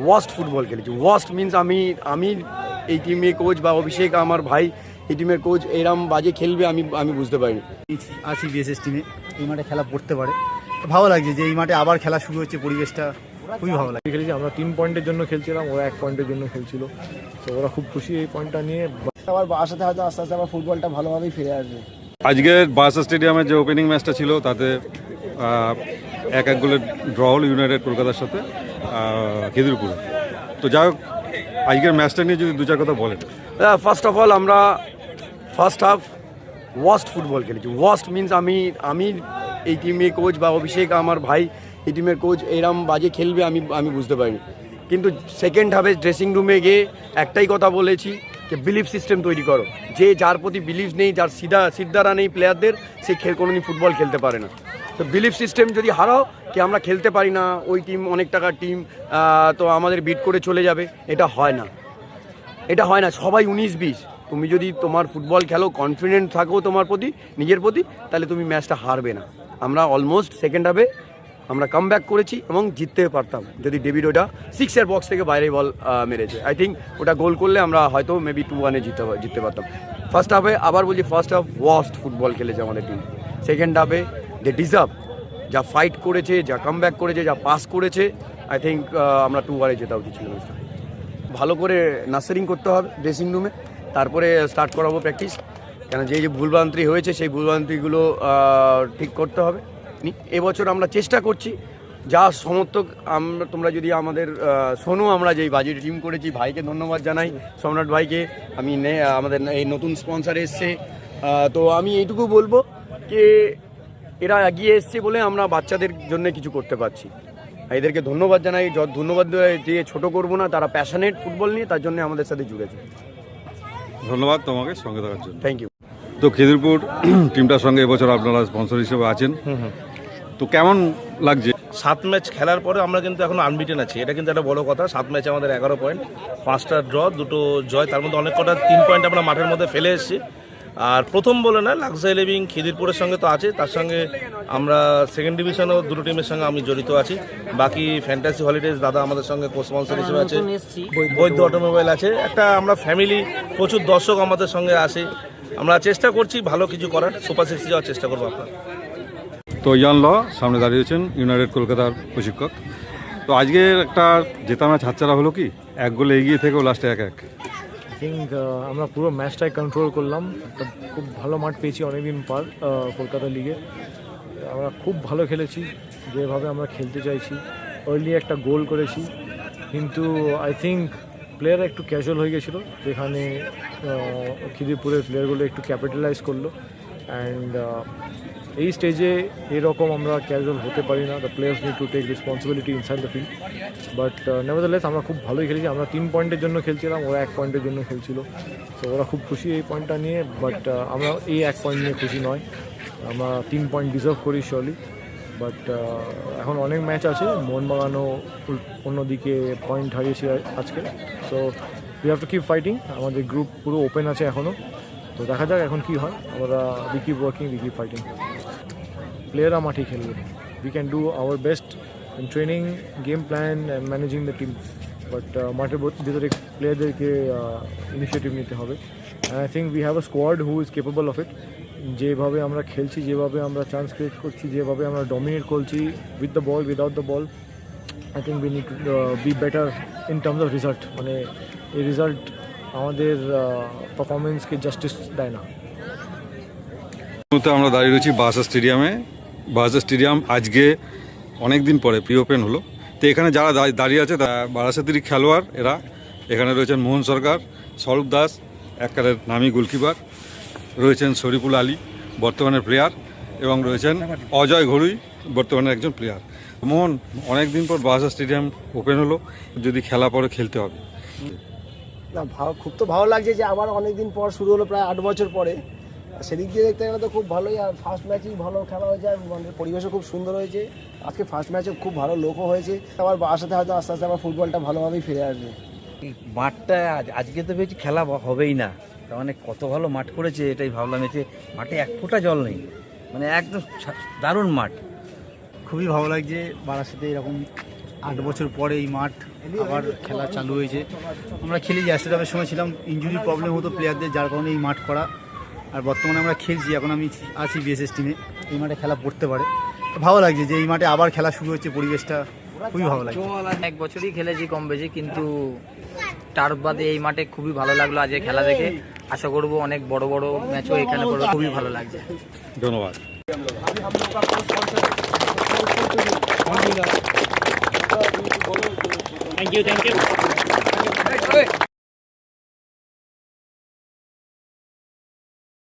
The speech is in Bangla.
ওয়ার্স্ট ফুটবল খেলেছি। ওয়ার্স্ট মিনস আমি আমি এই টিমে কোচ বা অভিষেক আমার ভাই এই টিমের কোচ এরম বাজে খেলবে আমি বুঝতে পারিনি। আছি বিএসএস টিমে, এই মাঠে খেলা পড়তে পারে, ভালো লাগছে যে এই মাঠে আবার খেলা শুরু হচ্ছে, পরিবেশটা খুবই ভালো লাগে। খেলেছি আমরা 3 পয়েন্টের জন্য খেলছিলাম, ওরা 1 পয়েন্টের জন্য খেলছিল, তো ওরা খুব খুশি এই পয়েন্টটা নিয়ে। আবার বাসাতে হয়তো আস্তে আস্তে আবার ফুটবলটা ভালোভাবেই ফিরে আসবে। আজকে বার্সা স্টেডিয়ামে যে ওপেনিং ম্যাচটা ছিল তাতে 1-1 গোলের ড্র হল ইউনাইটেড কলকাতার সাথে খেদিরপুরে। তো যাই হোক, আজকের ম্যাচটা নিয়ে যদি 2-4 কথা বলেন। ফার্স্ট অফ অল আমরা ফার্স্ট হাফ ওয়ার্স্ট ফুটবল খেলেছি। ওয়ার্স্ট মিনস আমি এই টিমে কোচ বা অভিষেক আমার ভাই এই টিমের কোচ এরম বাজে খেলবে আমি বুঝতে পারিনি। কিন্তু সেকেন্ড হাফে ড্রেসিং রুমে গিয়ে একটাই কথা বলেছি যে বিলিভ সিস্টেম তৈরি করো। যে যার প্রতি বিলিভ নেই, যার সিদ্ধারা নেই প্লেয়ারদের, সে কোনোদিন ফুটবল খেলতে পারে না। তো বিলিভ সিস্টেম যদি হারাও কি আমরা খেলতে পারি না, ওই টিম অনেক টাকার টিম, তো আমাদের বিট করে চলে যাবে, এটা হয় না। এটা হয় না। সবাই 19-20। তুমি যদি তোমার ফুটবল খেলো, কনফিডেন্ট থাকো তোমার প্রতি, নিজের প্রতি, তাহলে তুমি ম্যাচটা হারবে না। আমরা অলমোস্ট সেকেন্ড হাফে আমরা কাম ব্যাক করেছি এবং জিততে পারতাম যদি ডেভিড ওটা 6-এর বক্স থেকে বাইরে বল মেরেছে। আই থিঙ্ক ওটা গোল করলে আমরা হয়তো মেবি 2-1-এ জিততে পারতাম। ফার্স্ট হাফে আবার বলছি, ফার্স্ট হাফ ওয়ার্স্ট ফুটবল খেলেছে আমাদের টিম। সেকেন্ড হাফে দে ডিজার্ভ, যা ফাইট করেছে, যা কাম ব্যাক করেছে, যা পাস করেছে, আই থিঙ্ক আমরা 2-1-এ জেতা উচিত ছিল ম্যাচটা। ভালো করে নার্সারিং করতে হবে ড্রেসিং রুমে, তারপরে স্টার্ট করাবো প্র্যাকটিস। কেন যে ভুলভ্রান্তি হয়েছে সেই ভুলভ্রান্তিগুলো ঠিক করতে হবে। এবছর আমরা চেষ্টা করছি, যা সমর্থক তোমরা যদি আমাদের শোনো, আমরা যেই বাজেট টিম করেছি, ভাইকে ধন্যবাদ জানাই, সম্রাট ভাইকে। আমাদের এই নতুন স্পন্সার এসছে, তো আমি এইটুকু বলবো যে এরা এগিয়ে এসছে বলে আমরা বাচ্চাদের জন্য কিছু করতে পারছি। এদেরকে ধন্যবাদ জানাই। ধন্যবাদ দিয়ে ছোটো করবো না, তারা প্যাশনেট ফুটবল নিয়ে, তার জন্য আমাদের সাথে জুড়েছে। ধন্যবাদ তোমাকে সঙ্গে থাকার জন্য। Thank you. তো খেদিরপুর টিমটার সঙ্গে এবছর আপনারা স্পন্সর হিসেবে আছেন, তো কেমন লাগছে? 7 ম্যাচ খেলার পরে আমরা কিন্তু এখন আনবিটেন আছি, এটা কিন্তু একটা বড় কথা। 7 ম্যাচে আমাদের 11 পয়েন্ট, 5টা ড্র, 2টো জয়, তার মধ্যে অনেক কটা 3 পয়েন্ট আমরা মাঠের মধ্যে ফেলে এসেছি। আর প্রথম বলে না, লাক্সারি লিভিং খিদিরপুরের সঙ্গে তো আছে, তার সঙ্গে আমরা সেকেন্ড ডিভিশনও 2টো টিমের সঙ্গে আমি জড়িত আছি। বাকি ফ্যান্টাসি হলিডেজ দাদা আমাদের সঙ্গে কো স্পন্সর হিসেবে আছে, বৈদ্য অটোমোবাইল আছে। একটা আমরা ফ্যামিলি, প্রচুর দর্শক আমাদের সঙ্গে আসে। আমরা চেষ্টা করছি ভালো কিছু করার, সুপার 6 যাওয়ার চেষ্টা করবো আপনার। তো ইয়ান ল সামনে দাঁড়িয়েছেন ইউনাইটেড কলকাতার প্রশিক্ষক। তো আজকে একটা জেতা ম্যাচ হাতছাড়া হলো কি? 1 গোলে এগিয়ে থেকেও লাস্টে 1-1। আই থিঙ্ক আমরা পুরো ম্যাচটাই কন্ট্রোল করলাম। একটা খুব ভালো মাঠ পেয়েছি অনেকদিন পর কলকাতা লিগে। আমরা খুব ভালো খেলেছি যেভাবে আমরা খেলতে চাইছি। আর্লি একটা গোল করেছি, কিন্তু আই থিঙ্ক প্লেয়াররা একটু ক্যাজুয়াল হয়ে গেছিলো, যেখানে খিদিরপুরের প্লেয়ারগুলো একটু ক্যাপিটালাইজ করলো। অ্যান্ড এই স্টেজে এরকম আমরা ক্যাজুয়াল হতে পারি না। The players need to take responsibility inside the field. But nevertheless আমরা খুব ভালোই খেলেছি। আমরা 3 পয়েন্টের জন্য খেলছিলাম, ওরা 1 পয়েন্টের জন্য খেলছিল, তো ওরা খুব খুশি এই পয়েন্টটা নিয়ে। বাট আমরা এই 1 পয়েন্ট নিয়ে খুশি নয়, আমরা 3 পয়েন্ট ডিজার্ভ করি শিওরলি। বাট এখন অনেক ম্যাচ আছে, মোহনবাগানও অন্যদিকে পয়েন্ট হারিয়েছি আজকে। So we have to keep fighting. আমাদের গ্রুপ পুরো ওপেন আছে এখনও, তো দেখা যাক এখন কী হয়। আমরা we keep working, we keep fighting. প্লেয়াররা মাঠে খেলবে, we can do our best in training, game plan and managing the team. But মাঠের ভিতরে প্লেয়ারদেরকে ইনিশিয়েটিভ নিতে হবে। And I think we have a squad who is capable of it. যেভাবে আমরা খেলছি, যেভাবে আমরা চান্স ক্রিয়েট করছি, যেভাবে আমরা ডমিনেট করছি with the ball, without the ball, I think we need to be better in terms of result. মানে এই রেজাল্ট আমাদের পারফরমেন্সকে জাস্টিস দেয় না। আমরা দাঁড়িয়ে রয়েছি বার্সা স্টেডিয়ামে। বার্সা স্টেডিয়াম আজকে অনেক দিন পরে প্রি ওপেন হলো। তো এখানে যারা দাঁড়িয়ে আছে বারাসাতেরই খেলোয়াড় এরা। এখানে রয়েছেন মোহন সরকার, স্বরূপ দাস এককালের নামী গোলকিপার, রয়েছেন শরীফুল আলী বর্তমানের প্লেয়ার, এবং রয়েছেন অজয় ঘড়ুই বর্তমানের একজন প্লেয়ার। মোহন, অনেক দিন পর বার্সা স্টেডিয়াম ওপেন হলো, যদি খেলা পরে খেলতে হবে না, খুব তো ভালো লাগছে যে আবার অনেকদিন পর শুরু হলো, প্রায় 8 বছর পরে। সেদিক দিয়ে দেখতে গেলে তো খুব ভালোই। আর ফার্স্ট ম্যাচেই ভালো খেলা হয়েছে, আর পরিবেশও খুব সুন্দর হয়েছে। আজকে ফার্স্ট ম্যাচে খুব ভালো লোকও হয়েছে। আবার বাসাতে হয়তো আস্তে আস্তে আবার ফুটবলটা ভালোভাবেই ফিরে আসবে। মাঠটা আজকে তো ভেবেছি খেলা হবেই না, তার মানে কত ভালো মাঠ করেছে এটাই ভাবলাম। এতে মাঠে 1 ফোঁটা জল নেই, মানে একদম দারুণ মাঠ। খুবই ভালো লাগছে বারাসাতে এরকম 8 বছর পরে এই মাঠ আবার খেলা চালু হয়েছে। আমরা খেলি অ্যাস্ট্রামের সময় ছিলাম, ইনজুরি প্রবলেম হতো প্লেয়ারদের, যার কারণে এই মাঠ করা। আর বর্তমানে আমরা খেলছি, এখন আমি আছি বিএসএস টিমে, এই মাঠে খেলা পড়তে পারে। ভালো লাগছে যে এই মাঠে আবার খেলা শুরু হচ্ছে, পরিবেশটা খুবই ভালো লাগছে। এক বছরই খেলেছি কম বেশি, কিন্তু টার্ফ বাদে এই মাঠে খুবই ভালো লাগলো আজকে খেলা দেখে। আশা করবো অনেক বড় বড় ম্যাচও এখানে করবো, খুবই ভালো লাগছে। ধন্যবাদ। Thank you.